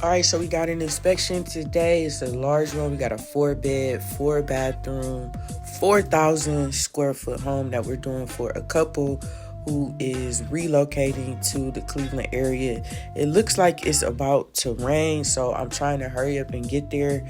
All right, so we got an inspection today. It's a large one. We got a 4-bed, 4-bathroom, 4,000 square foot home that we're doing for a couple who is relocating to the Cleveland area. It looks like it's about to rain, so I'm trying to hurry up and get there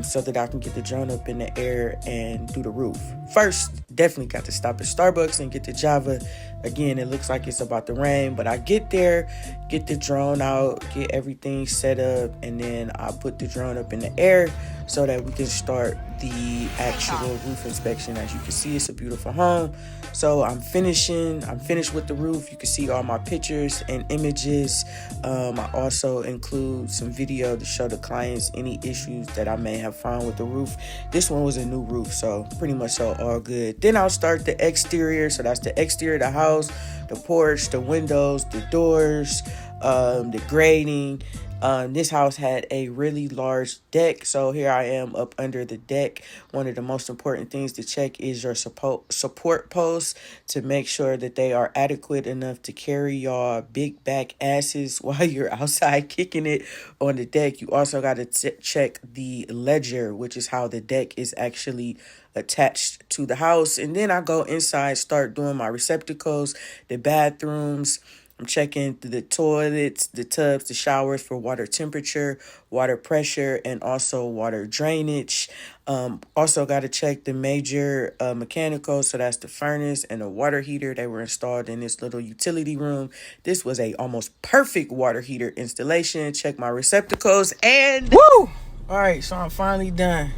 so that I can get the drone up in the air and do the roof. First, definitely got to stop at Starbucks and get the Java. Again, it looks like it's about to rain, but I get there, get the drone out, get everything set up, and then I put the drone up in the air so that we can start the actual roof inspection. As you can see, it's a beautiful home. So I'm finished with the roof. You can see all my pictures and images. I also include some video to show the clients any issues that I may have found with the roof. This one was a new roof, so pretty much all good. Then I'll start the exterior. So that's the exterior of the house, the porch, the windows, the doors, the grading. This house had a really large deck, so here I am up under the deck. One of the most important things to check is your support posts to make sure that they are adequate enough to carry your big back asses while you're outside kicking it on the deck. You also got to check the ledger, which is how the deck is actually attached to the house. And then I go inside, start doing my receptacles, the bathrooms. I'm checking the toilets, the tubs, the showers for water temperature, water pressure, and also water drainage. Also got to check the major mechanicals. So that's the furnace and the water heater. They were installed in this little utility room. This was a almost perfect water heater installation. Check my receptacles and woo! All right, so I'm finally done.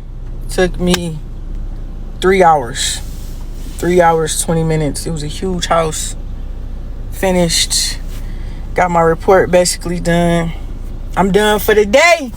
Took me 3 hours. 3 hours, 20 minutes. It was a huge house. Finished. Got my report basically done. I'm done for the day.